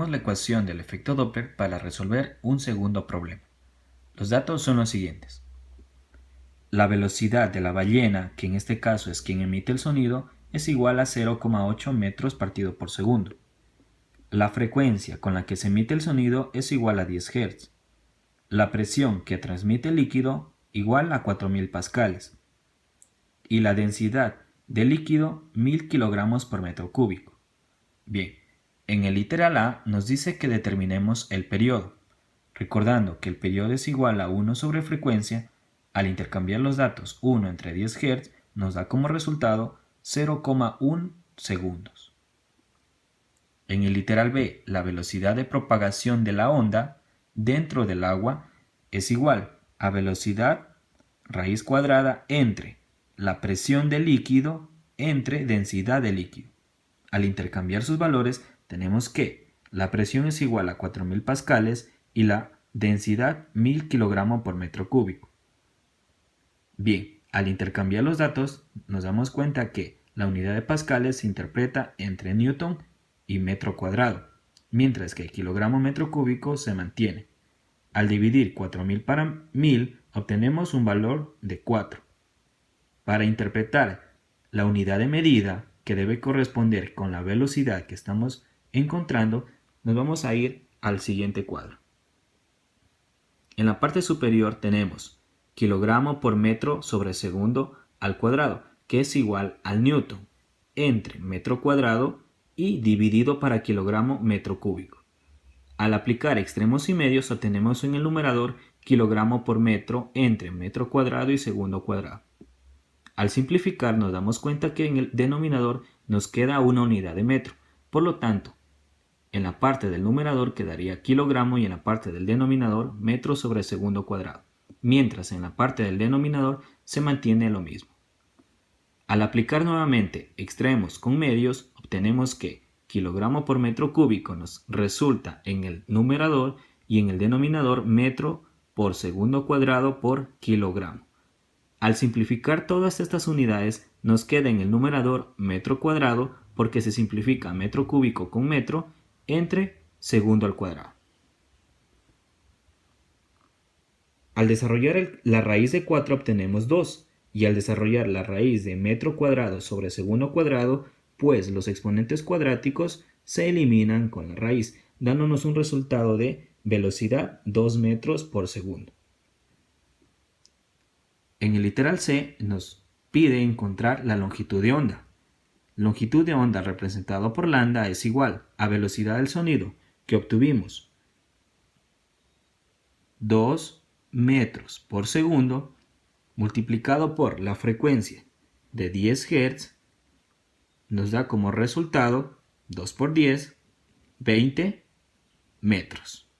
Aplicamos la ecuación del efecto Doppler para resolver un segundo problema. Los datos son los siguientes. La velocidad de la ballena, que en este caso es quien emite el sonido, es igual a 0,8 metros partido por segundo. La frecuencia con la que se emite el sonido es igual a 10 Hz. La presión que transmite el líquido igual a 4000 pascales. Y la densidad del líquido 1000 kilogramos por metro cúbico. Bien, en el literal A nos dice que determinemos el periodo. Recordando que el periodo es igual a 1 sobre frecuencia, al intercambiar los datos 1 entre 10 Hz nos da como resultado 0,1 segundos. En el literal B, la velocidad de propagación de la onda dentro del agua es igual a velocidad raíz cuadrada entre la presión del líquido entre densidad del líquido. Al intercambiar sus valores tenemos que la presión es igual a 4000 pascales y la densidad 1000 kilogramos por metro cúbico. Bien, al intercambiar los datos nos damos cuenta que la unidad de pascales se interpreta entre newton y metro cuadrado, mientras que el kilogramo metro cúbico se mantiene. Al dividir 4000 para 1000 obtenemos un valor de 4. Para interpretar la unidad de medida que debe corresponder con la velocidad que estamos encontrando, nos vamos a ir al siguiente cuadro. En la parte superior tenemos kilogramo por metro sobre segundo al cuadrado, que es igual al newton, entre metro cuadrado y dividido para kilogramo metro cúbico. Al aplicar extremos y medios obtenemos en el numerador kilogramo por metro entre metro cuadrado y segundo cuadrado. Al simplificar nos damos cuenta que en el denominador nos queda una unidad de metro, por lo tanto, en la parte del numerador quedaría kilogramo y en la parte del denominador metro sobre segundo cuadrado, mientras en la parte del denominador se mantiene lo mismo. Al aplicar nuevamente extremos con medios, obtenemos que kilogramo por metro cúbico nos resulta en el numerador y en el denominador metro por segundo cuadrado por kilogramo. Al simplificar todas estas unidades nos queda en el numerador metro cuadrado porque se simplifica metro cúbico con metro entre segundo al cuadrado. Al desarrollar la raíz de 4 obtenemos 2 y al desarrollar la raíz de metro cuadrado sobre segundo cuadrado, pues los exponentes cuadráticos se eliminan con la raíz, dándonos un resultado de velocidad 2 metros por segundo. En el literal C nos pide encontrar la longitud de onda. Longitud de onda representado por lambda es igual a velocidad del sonido que obtuvimos 2 metros por segundo multiplicado por la frecuencia de 10 Hz nos da como resultado 2 por 10, 20 metros.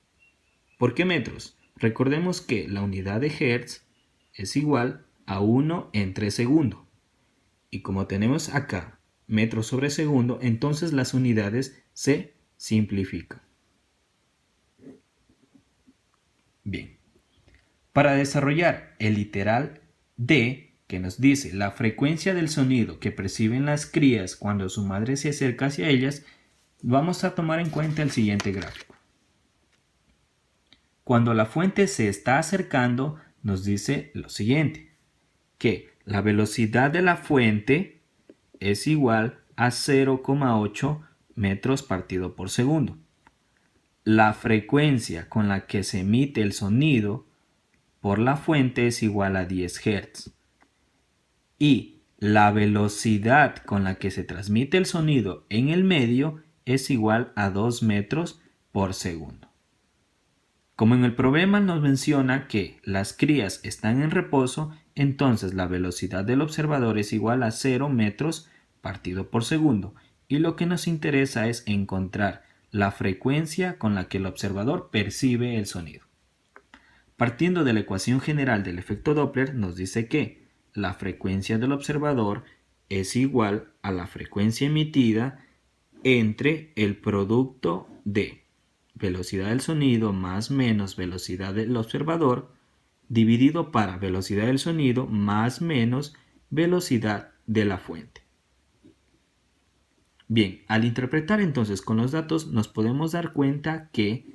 ¿Por qué metros? Recordemos que la unidad de Hz es igual a 1 entre segundo. Y como tenemos acá metros sobre segundo, entonces las unidades se simplifican. Bien, para desarrollar el literal D, que nos dice la frecuencia del sonido que perciben las crías cuando su madre se acerca hacia ellas, vamos a tomar en cuenta el siguiente gráfico. Cuando la fuente se está acercando, nos dice lo siguiente, que la velocidad de la fuente es igual a 0,8 metros partido por segundo. La frecuencia con la que se emite el sonido por la fuente es igual a 10 Hz. Y la velocidad con la que se transmite el sonido en el medio es igual a 2 metros por segundo. Como en el problema nos menciona que las crías están en reposo, entonces la velocidad del observador es igual a 0 metros partido por segundo. Y lo que nos interesa es encontrar la frecuencia con la que el observador percibe el sonido. Partiendo de la ecuación general del efecto Doppler, nos dice que la frecuencia del observador es igual a la frecuencia emitida entre el producto de velocidad del sonido más menos velocidad del observador dividido para velocidad del sonido más menos velocidad de la fuente. Bien, al interpretar entonces con los datos nos podemos dar cuenta que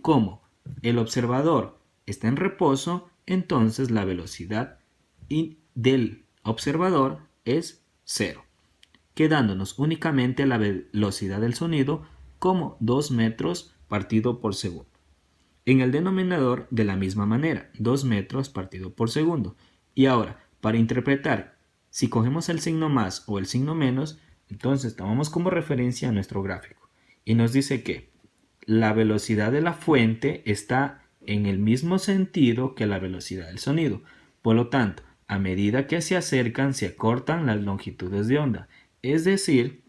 como el observador está en reposo, entonces la velocidad del observador es 0, quedándonos únicamente la velocidad del sonido como 2 metros partido por segundo. En el denominador de la misma manera, 2 metros partido por segundo. Y ahora, para interpretar si cogemos el signo más o el signo menos, entonces tomamos como referencia nuestro gráfico y nos dice que la velocidad de la fuente está en el mismo sentido que la velocidad del sonido. Por lo tanto, a medida que se acercan, se acortan las longitudes de onda. Es decir,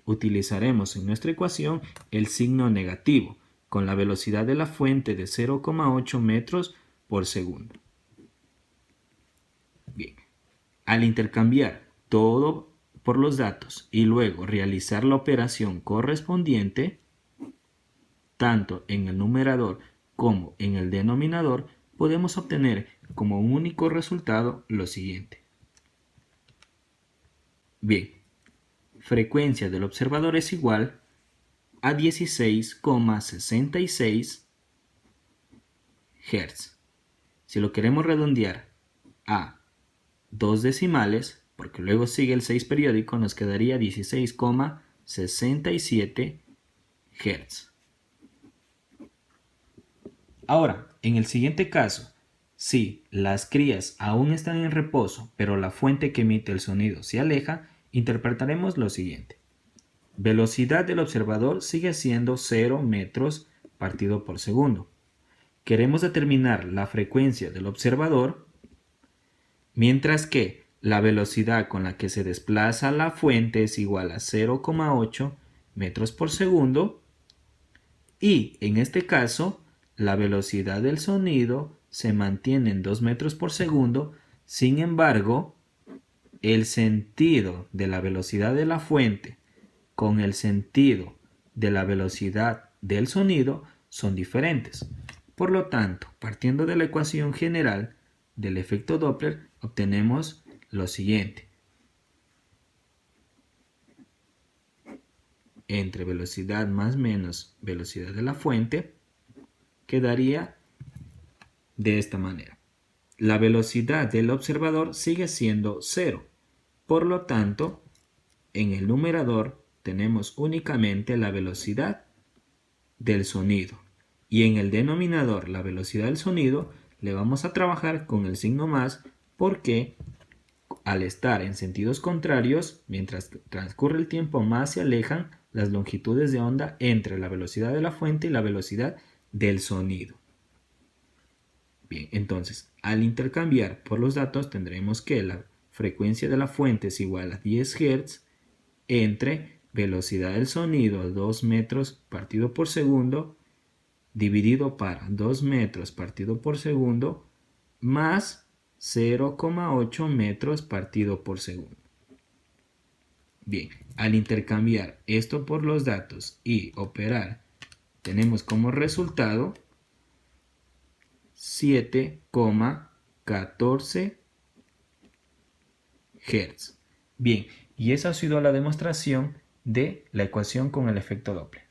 utilizaremos en nuestra ecuación el signo negativo, con la velocidad de la fuente de 0,8 metros por segundo. Bien, al intercambiar todo por los datos y luego realizar la operación correspondiente, tanto en el numerador como en el denominador, podemos obtener como un único resultado lo siguiente. Bien, frecuencia del observador es igual a 16,66 Hz. Si lo queremos redondear a 2 decimales, porque luego sigue el 6 periódico, nos quedaría 16,67 Hz. Ahora, en el siguiente caso, si las crías aún están en reposo, pero la fuente que emite el sonido se aleja, interpretaremos lo siguiente. Velocidad del observador sigue siendo 0 metros partido por segundo. Queremos determinar la frecuencia del observador, mientras que la velocidad con la que se desplaza la fuente es igual a 0,8 metros por segundo y en este caso la velocidad del sonido se mantiene en 2 metros por segundo. Sin embargo, el sentido de la velocidad de la fuente con el sentido de la velocidad del sonido son diferentes. Por lo tanto, partiendo de la ecuación general del efecto Doppler, obtenemos lo siguiente. Entre velocidad más menos velocidad de la fuente, quedaría de esta manera. La velocidad del observador sigue siendo 0. Por lo tanto, en el numerador tenemos únicamente la velocidad del sonido. Y en el denominador, la velocidad del sonido, le vamos a trabajar con el signo más porque al estar en sentidos contrarios, mientras transcurre el tiempo más se alejan las longitudes de onda entre la velocidad de la fuente y la velocidad del sonido. Bien, entonces, al intercambiar por los datos tendremos que la frecuencia de la fuente es igual a 10 Hz entre velocidad del sonido 2 metros partido por segundo dividido para 2 metros partido por segundo más 0,8 metros partido por segundo. Bien, al intercambiar esto por los datos y operar, tenemos como resultado 7,14 Hz. Bien, y esa ha sido la demostración de la ecuación con el efecto Doppler.